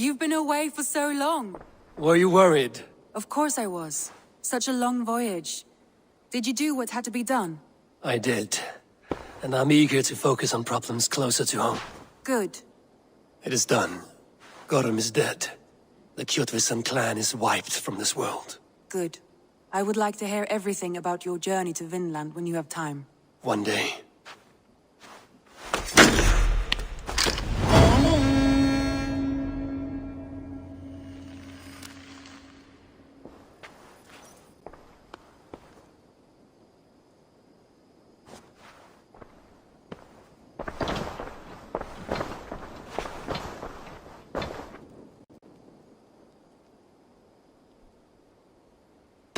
You've been away for so long. Were you worried? Of course I was. Such a long voyage. Did you do what had to be done? I did. And I'm eager to focus on problems closer to home. Good. It is done. Gorum is dead. The Kjotveson clan is wiped from this world. Good. I would like to hear everything about your journey to Vinland when you have time. One day.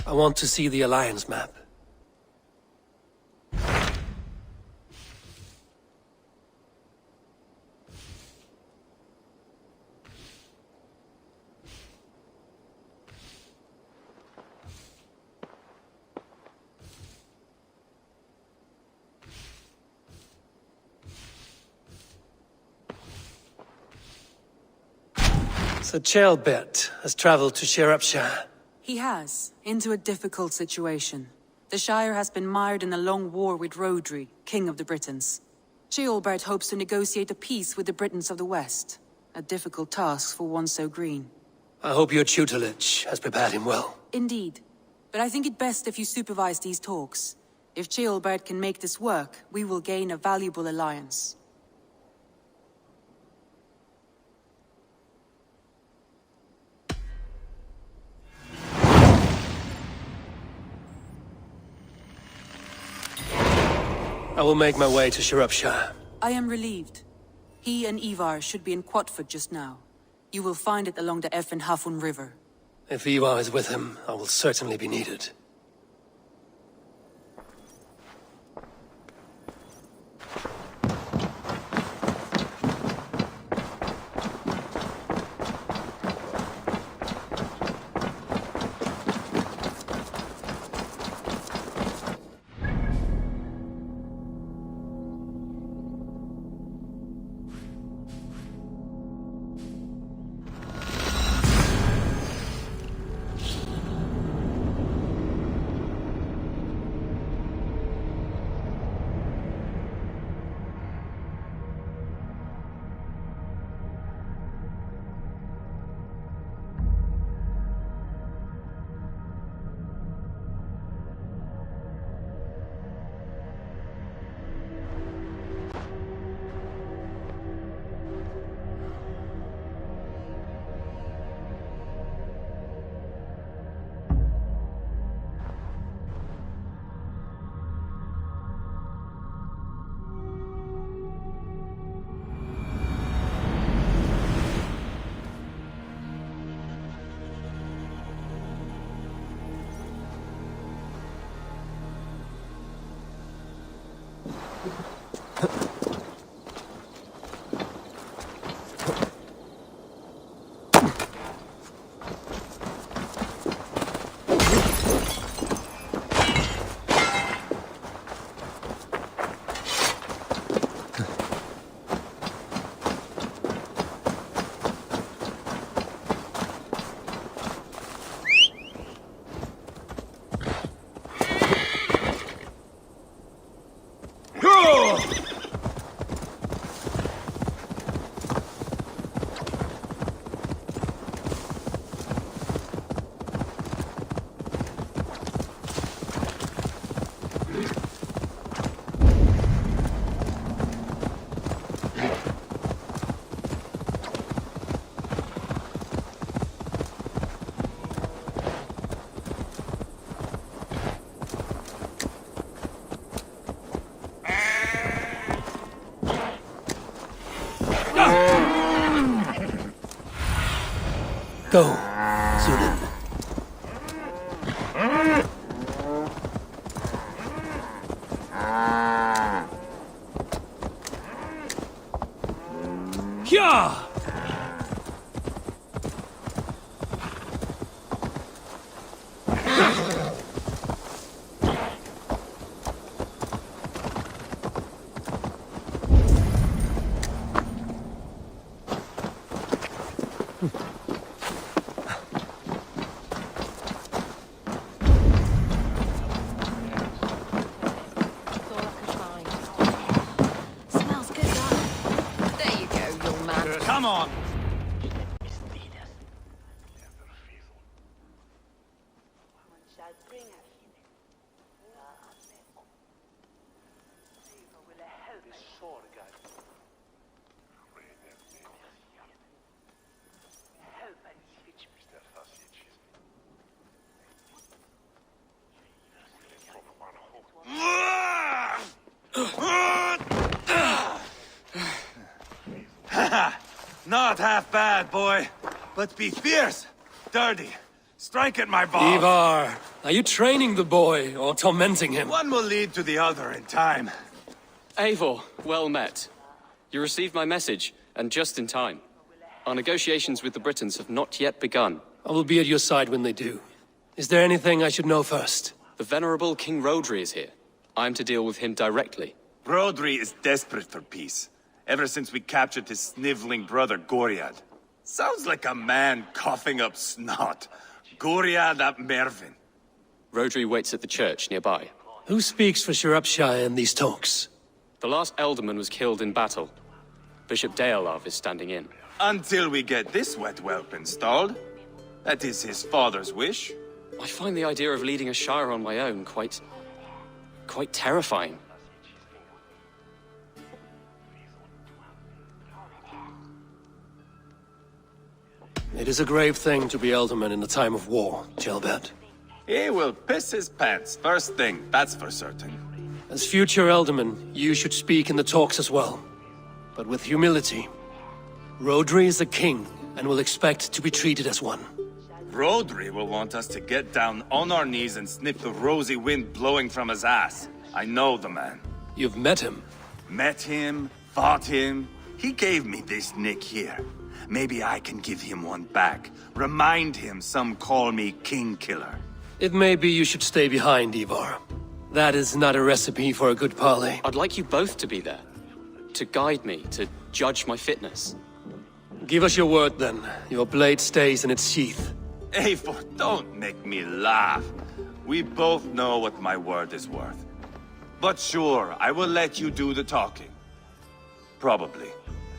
I want to see the Alliance map. So Ceolbert has traveled to Shropshire. He has, into a difficult situation. The Shire has been mired in a long war with Rhodri, King of the Britons. Ceolbert hopes to negotiate a peace with the Britons of the West. A difficult task for one so green. I hope your tutelage has prepared him well. Indeed. But I think it best if you supervise these talks. If Ceolbert can make this work, we will gain a valuable alliance. I will make my way to Shropshire. I am relieved. He and Eivor should be in Quatford just now. You will find it along the Eff and Hafun River. If Eivor is with him, I will certainly be needed. Go, Zudin. Kya! Smells good, huh? There you go, young man. Come on! Not half bad, boy. But be fierce, dirty, strike at my balls. Eivor, are you training the boy or tormenting him? One will lead to the other in time. Eivor, well met. You received my message, and just in time. Our negotiations with the Britons have not yet begun. I will be at your side when they do. Is there anything I should know first? The venerable King Rodri is here. I am to deal with him directly. Rodri is desperate for peace, ever since we captured his sniveling brother Goriad. Sounds like a man coughing up snot. Goriad ap Mervin. Rodri waits at the church nearby. Who speaks for Shropshire in these talks? The last alderman was killed in battle. Bishop Deolav is standing in. Until we get this wet whelp installed. That is his father's wish. I find the idea of leading a shire on my own quite terrifying. It is a grave thing to be alderman in a time of war, Gilbert. He will piss his pants first thing, that's for certain. As future alderman, you should speak in the talks as well. But with humility. Rodri is a king, and will expect to be treated as one. Rodri will want us to get down on our knees and sniff the rosy wind blowing from his ass. I know the man. You've met him. Met him, fought him. He gave me this nick here. Maybe I can give him one back. Remind him some call me King Killer. It may be you should stay behind, Eivor. That is not a recipe for a good parley. I'd like you both to be there. To guide me, to judge my fitness. Give us your word, then. Your blade stays in its sheath. Eivor, don't make me laugh. We both know what my word is worth. But sure, I will let you do the talking. Probably.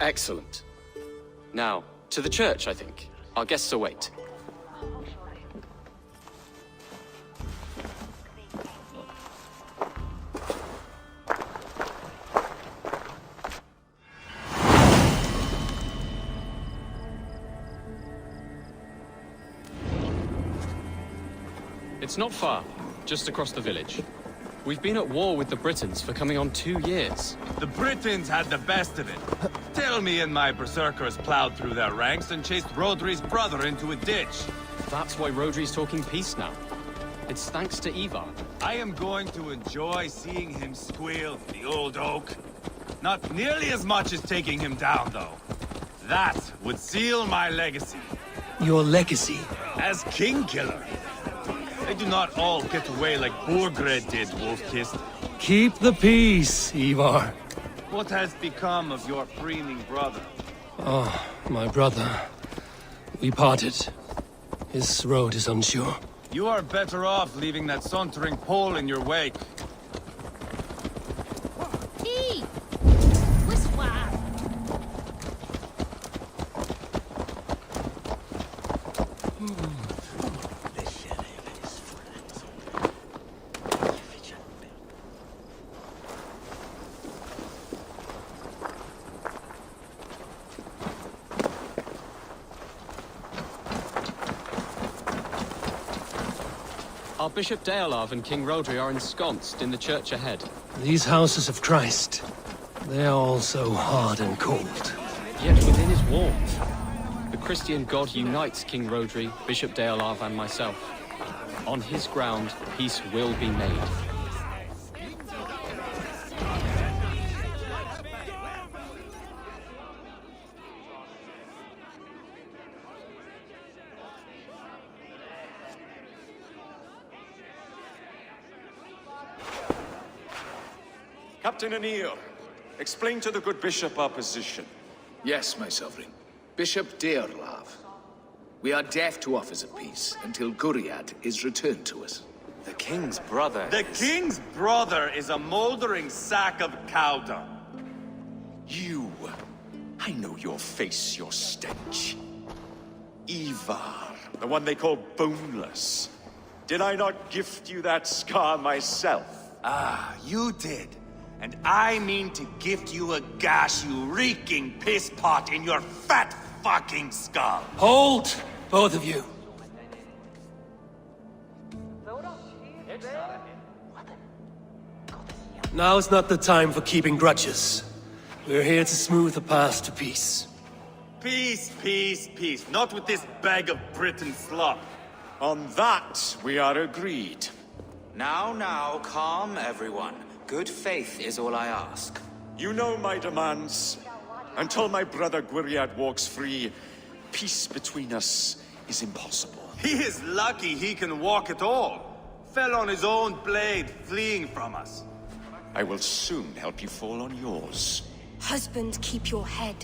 Excellent. Now, to the church, I think. Our guests await. It's not far, just across the village. We've been at war with the Britons for coming on 2 years. The Britons had the best of it. Tell me and my berserkers plowed through their ranks and chased Rodri's brother into a ditch. That's why Rodri's talking peace now. It's thanks to Eivor. I am going to enjoy seeing him squeal, the old oak. Not nearly as much as taking him down, though. That would seal my legacy. Your legacy? As King Killer. They do not all get away like Borgred did, Wolf-Kissed. Keep the peace, Eivor. What has become of your preening brother? Oh, my brother. We parted. His road is unsure. You are better off leaving that sauntering Pole in your wake. Our Bishop Deolav and King Rodri are ensconced in the church ahead. These houses of Christ, they are all so hard and cold. Yet within his walls, the Christian God unites King Rodri, Bishop Deolav and myself. On his ground, peace will be made. Captain Anil, explain to the good bishop our position. Yes, my sovereign. Bishop Deolav, We are deaf to offers of peace until Guriad is returned to us. The king's brother The king's brother is a moldering sack of cow dung. You! I know your face, your stench. Eivor, the one they call boneless. Did I not gift you that scar myself? Ah, you did. And I mean to gift you a gash, you reeking piss pot in your fat fucking skull. Hold, both of you. Now is not the time for keeping grudges. We're here to smooth the path to peace. Peace, peace, peace. Not with this bag of Britain slop. On that, we are agreed. Now, calm everyone. Good faith is all I ask. You know my demands. Until my brother Gwiriad walks free, peace between us is impossible. He is lucky he can walk at all. Fell on his own blade, fleeing from us. I will soon help you fall on yours. Husband, keep your head.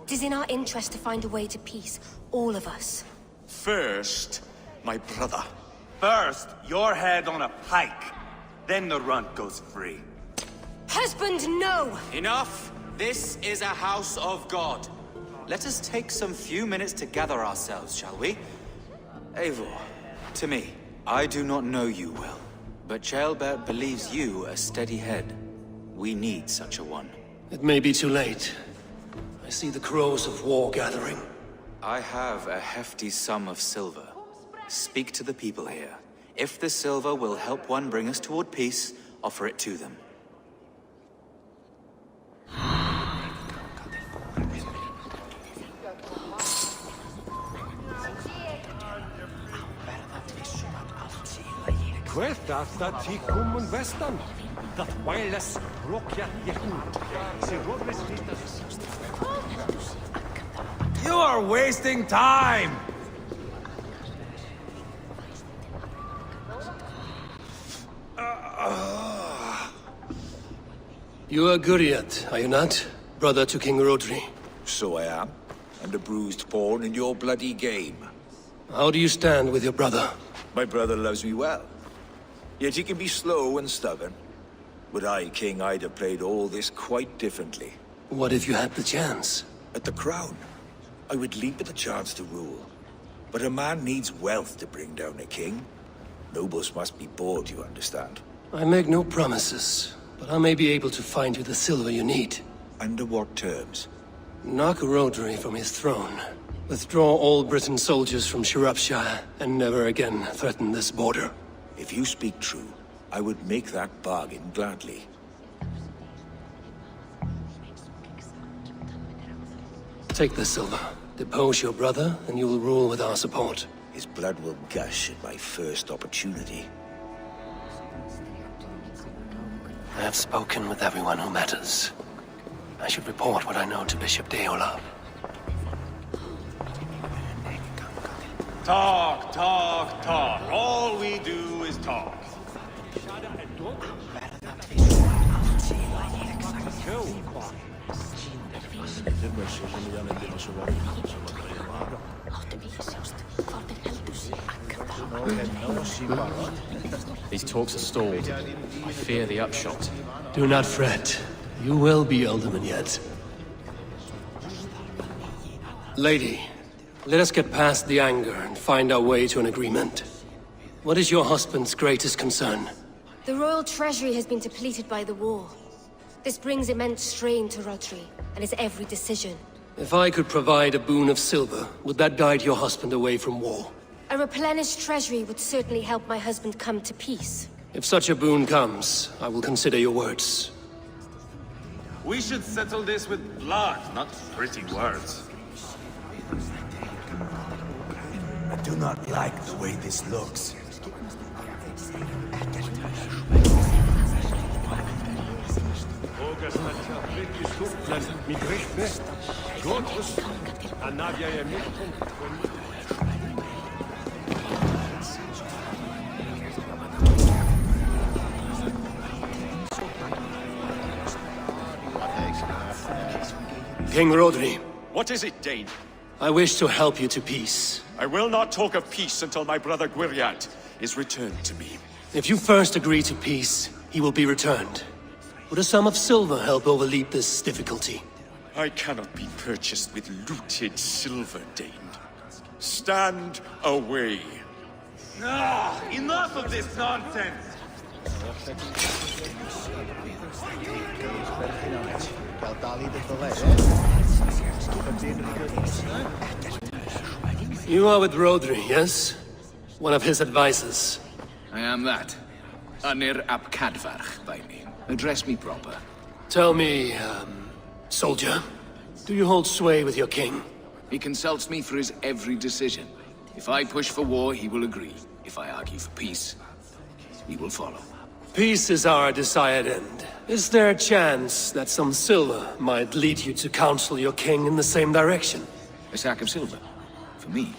It is in our interest to find a way to peace, all of us. First, my brother. First, your head on a pike. Then the runt goes free. Husband, no! Enough! This is a house of God. Let us take some few minutes to gather ourselves, shall we? Eivor, to me, I do not know you well, but Ceolbert believes you a steady head. We need such a one. It may be too late. I see the crows of war gathering. I have a hefty sum of silver. Speak to the people here. If the silver will help one bring us toward peace, offer it to them. Questa sta ticum un vestan. Dat wireless rokyat yekun. You are wasting time! You are Guriad, are you not? Brother to King Rodri. So I am, and a bruised pawn in your bloody game. How do you stand with your brother? My brother loves me well. Yet he can be slow and stubborn. Were I king, I'd have played all this quite differently. What if you had the chance? At the crown, I would leap at the chance to rule. But a man needs wealth to bring down a king. Nobles must be bought, you understand. I make no promises, but I may be able to find you the silver you need. Under what terms? Knock Rodri from his throne. Withdraw all Britain soldiers from Shropshire, and never again threaten this border. If you speak true, I would make that bargain gladly. Take the silver. Depose your brother, and you will rule with our support. His blood will gush at my first opportunity. I have spoken with everyone who matters. I should report what I know to Bishop Deola. Talk, talk, talk. All we do is talk. These talks are stalled. I fear the upshot. Do not fret. You will be alderman yet. Lady, let us get past the anger and find our way to an agreement. What is your husband's greatest concern? The royal treasury has been depleted by the war. This brings immense strain to Rodri, and his every decision. If I could provide a boon of silver, would that guide your husband away from war? A replenished treasury would certainly help my husband come to peace. If such a boon comes, I will consider your words. We should settle this with blood, not pretty words. I do not like the way this looks. King Rodri, What is it, Dane? I wish to help you to peace. I will not talk of peace until my brother Gwiriat is returned to me. If you first agree to peace, he will be returned. Would a sum of silver help overleap this difficulty? I cannot be purchased with looted silver, Dane. Stand away. Ah, enough of this nonsense! You are with Rodri, yes? One of his advisors. I am that. Anir ap Cadfarch by name. Address me proper. Tell me, soldier, do you hold sway with your king? He consults me for his every decision. If I push for war, he will agree. If I argue for peace, he will follow. Peace is our desired end. Is there a chance that some silver might lead you to counsel your king in the same direction? A sack of silver? For me?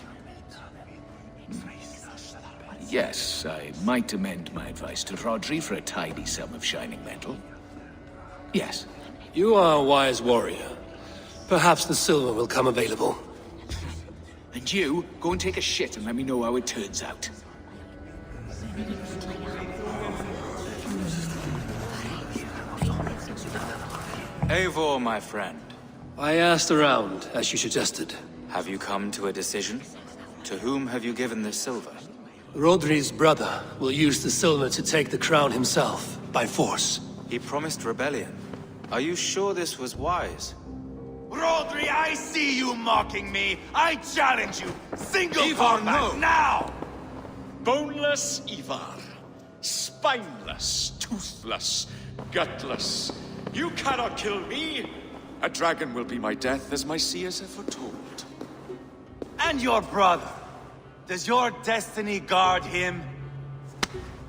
Yes, I might amend my advice to Rodri for a tidy sum of shining metal. Yes. You are a wise warrior. Perhaps the silver will come available. And you, go and take a shit and let me know how it turns out. Eivor, my friend. I asked around, as you suggested. Have you come to a decision? To whom have you given this silver? Rodri's brother will use the silver to take the crown himself, by force. He promised rebellion. Are you sure this was wise? Rodri, I see you mocking me! I challenge you! Single Eivor, combat, no. now! Boneless Ivar. Spineless, toothless, gutless. You cannot kill me! A dragon will be my death, as my seers have foretold. And your brother. Does your destiny guard him?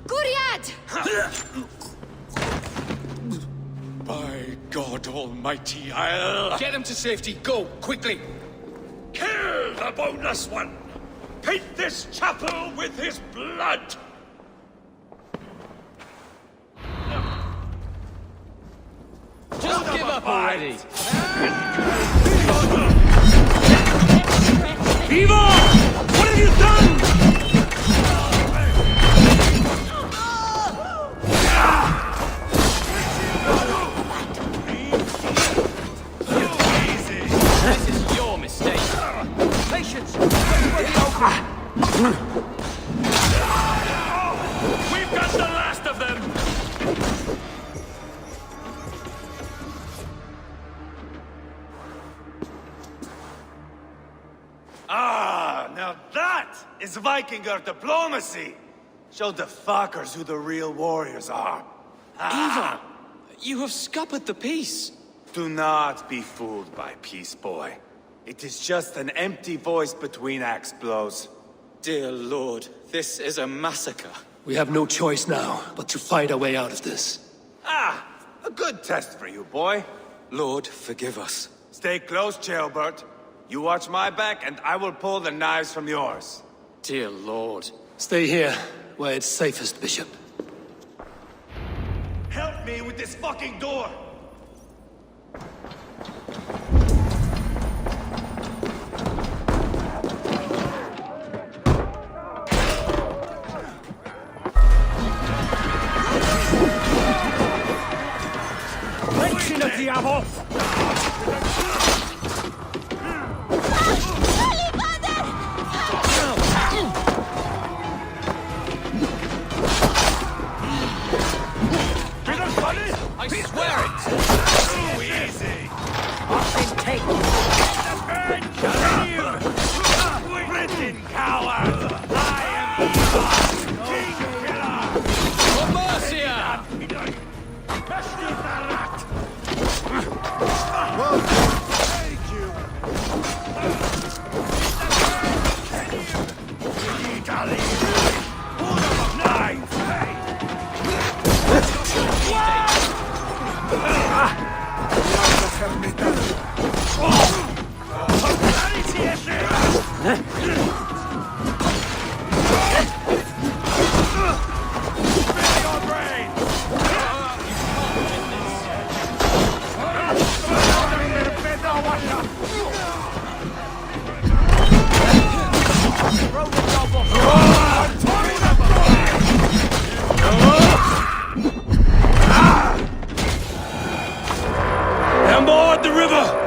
Gwiriad! By God Almighty, I'll... Get him to safety, go, quickly! Kill the boneless one! Paint this chapel with his blood! Just give up already! Eivor! What have you done? This is your mistake! Patience! We've got the last of them! Ah, now that is Vikinger diplomacy! Show the fuckers who the real warriors are. Eivor! You have scuppered the peace! Do not be fooled by peace, boy. It is just an empty voice between axe blows. Dear Lord, this is a massacre. We have no choice now, but to find our way out of this. Ah, a good test for you, boy. Lord, forgive us. Stay close, Jailbert. You watch my back, and I will pull the knives from yours. Dear Lord. Stay here, where it's safest, Bishop. Help me with this fucking door! Leggina, diavolo! I swear it! Too easy! Britain coward! I am King Killer! Mercia! Ford the river!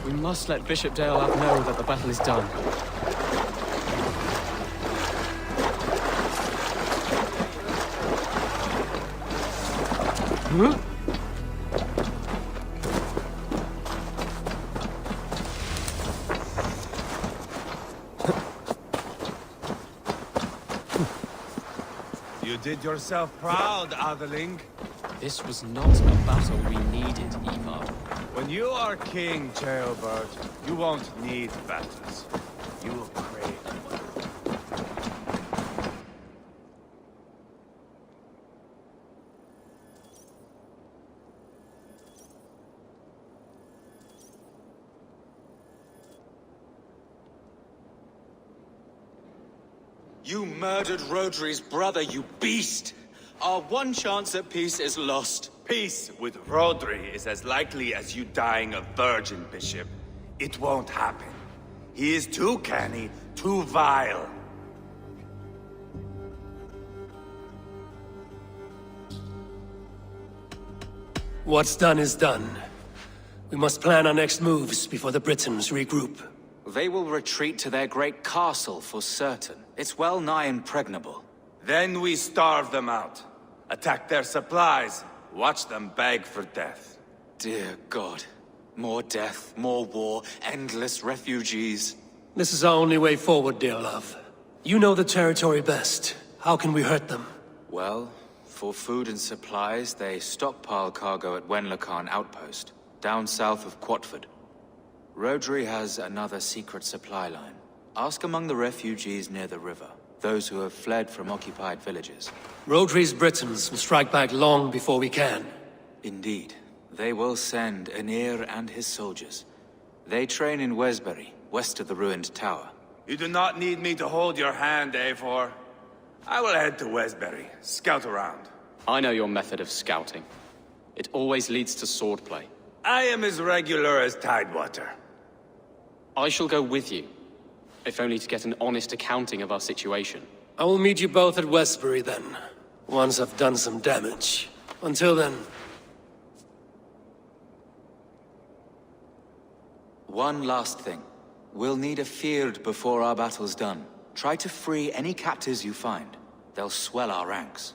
We must let Bishop Deolaf know that the battle is done. You did yourself proud, Adeling. This was not a battle we needed, Eivor. When you are king, Jailbird, you won't need battles. You will crave. You murdered Rodri's brother, you beast! Our one chance at peace is lost. Peace with Rodri is as likely as you dying a virgin, Bishop. It won't happen. He is too canny, too vile. What's done is done. We must plan our next moves before the Britons regroup. They will retreat to their great castle for certain. It's well nigh impregnable. Then we starve them out. Attack their supplies. Watch them beg for death. Dear God. More death, more war, endless refugees. This is our only way forward, dear love. You know the territory best. How can we hurt them? Well, for food and supplies, they stockpile cargo at Wenlocan Outpost, down south of Quatford. Rodri has another secret supply line. Ask among the refugees near the river, those who have fled from occupied villages. Rodri's Britons will strike back long before we can. Indeed. They will send Aenir and his soldiers. They train in Wesbury, west of the ruined tower. You do not need me to hold your hand, Eivor. I will head to Wesbury, scout around. I know your method of scouting. It always leads to swordplay. I am as regular as Tidewater. I shall go with you, if only to get an honest accounting of our situation. I will meet you both at Westbury then, once I've done some damage. Until then... One last thing. We'll need a field before our battle's done. Try to free any captives you find. They'll swell our ranks.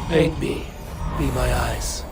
Aid me. Be my eyes.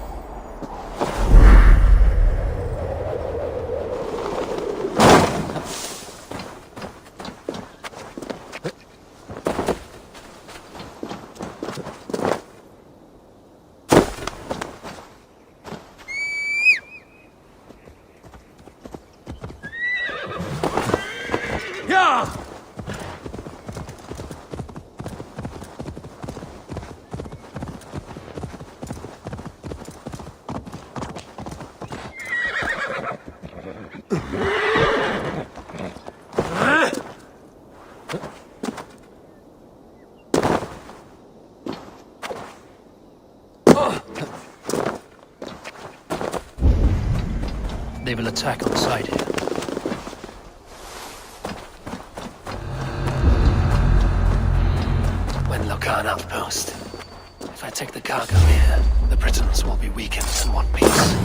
They will attack on sight here. When Lokan outpost. If I take the cargo here, the Britons will be weakened and want peace.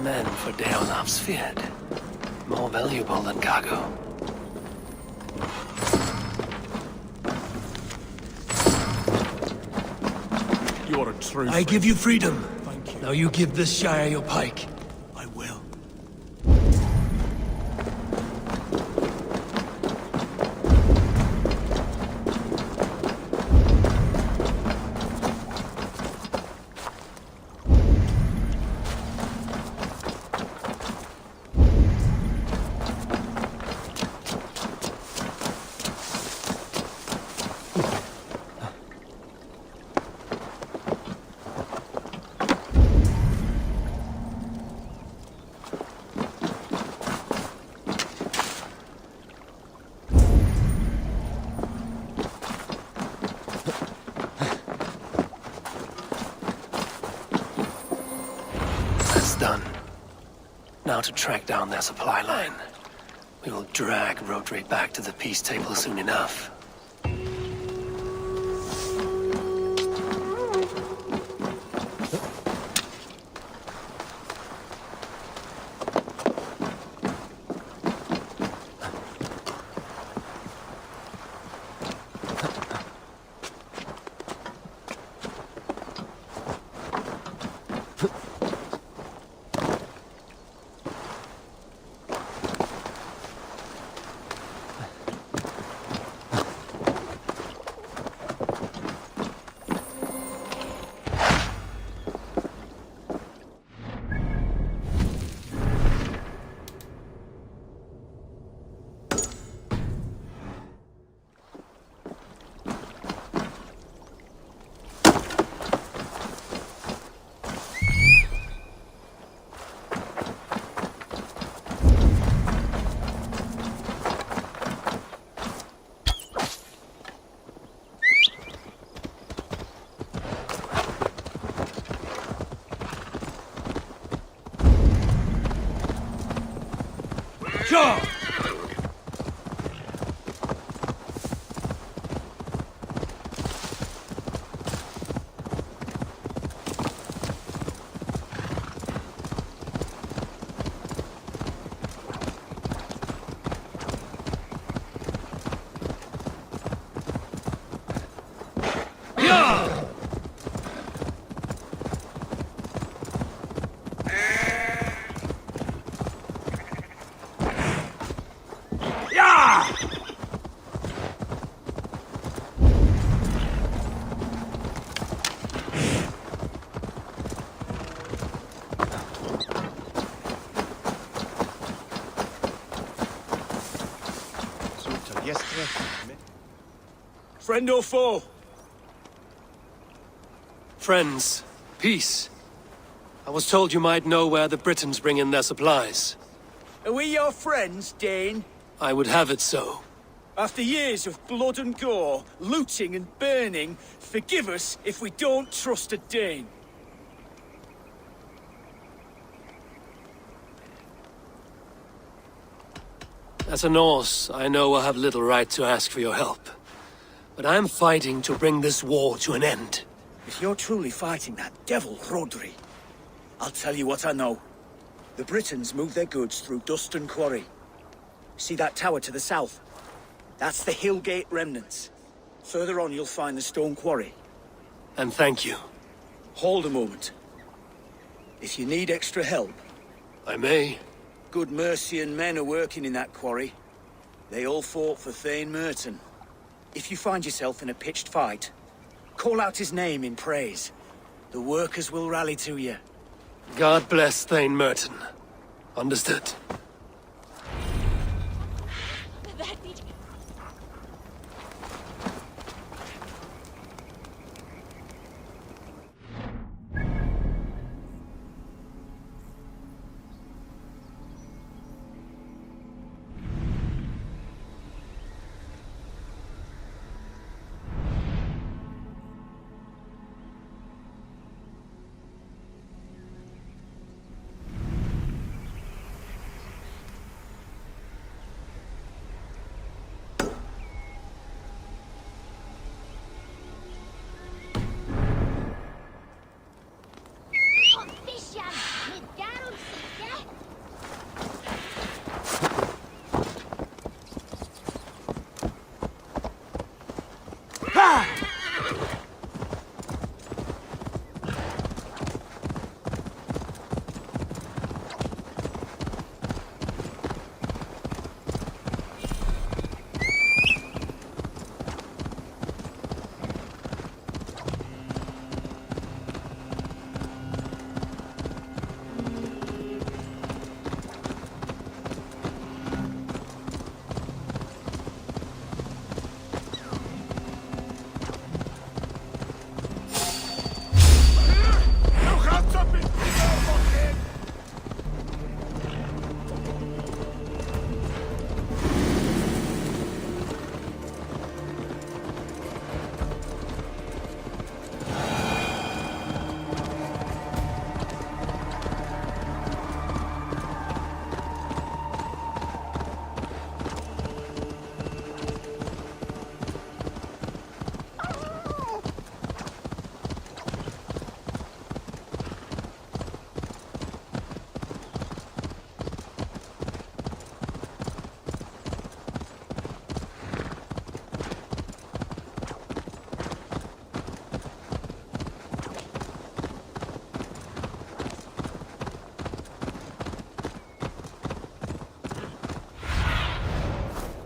Men for Deolaf's feared. More valuable than cargo. You're a true I give you freedom. Thank you. Now you give this Shire your pike. I will. That's done. Now to track down their supply line. We will drag Rodri back to the peace table soon enough. Sure! Friend or foe? Friends, peace. I was told you might know where the Britons bring in their supplies. Are we your friends, Dane? I would have it so. After years of blood and gore, looting and burning, forgive us if we don't trust a Dane. As a Norse, I know I have little right to ask for your help. But I am fighting to bring this war to an end. If you're truly fighting that devil, Rodri, I'll tell you what I know. The Britons move their goods through Dustin Quarry. See that tower to the south? That's the Hillgate remnants. Further on, you'll find the stone quarry. And thank you. Hold a moment. If you need extra help... I may. Good Mercian men are working in that quarry. They all fought for Thane Merton. If you find yourself in a pitched fight, call out his name in praise. The workers will rally to you. God bless Thane Merton. Understood.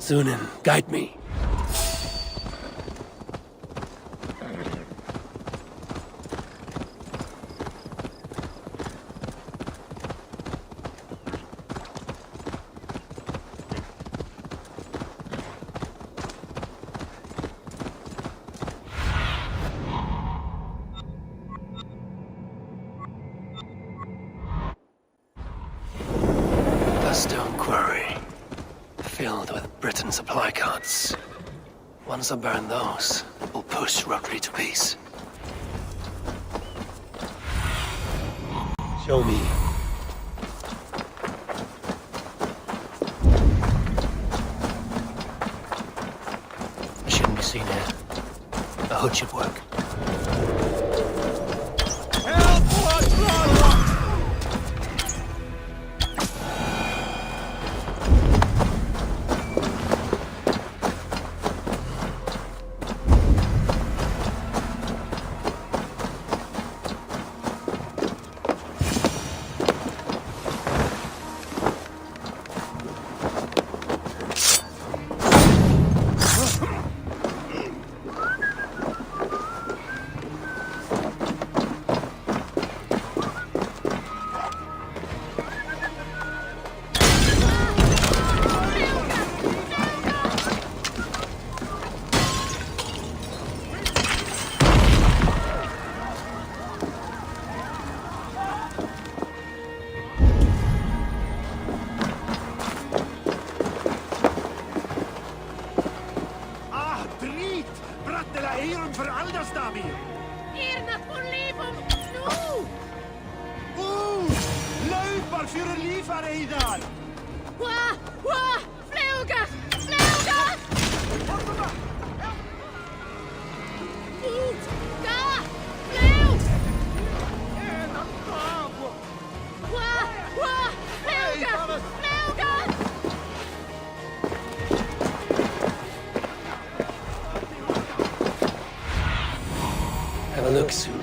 Thunin, guide me. Stone quarry, filled with Britain supply carts. Once I burn those, we'll push Rotary to peace. Show me. I shouldn't be seen here. A hood should work. Have a look soon.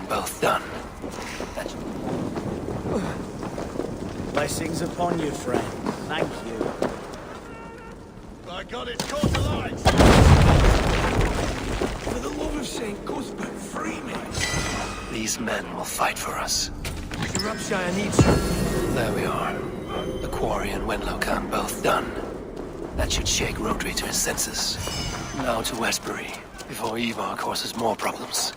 Both done. Blessings upon you, friend. Thank you. I got it caught alive! For the love of St. Cuthbert, free me! These men will fight for us. Your Upshire needs you. There we are. The quarry and Wenlow Khan both done. That should shake Rotary to his senses. Now to Westbury, before Eivor causes more problems.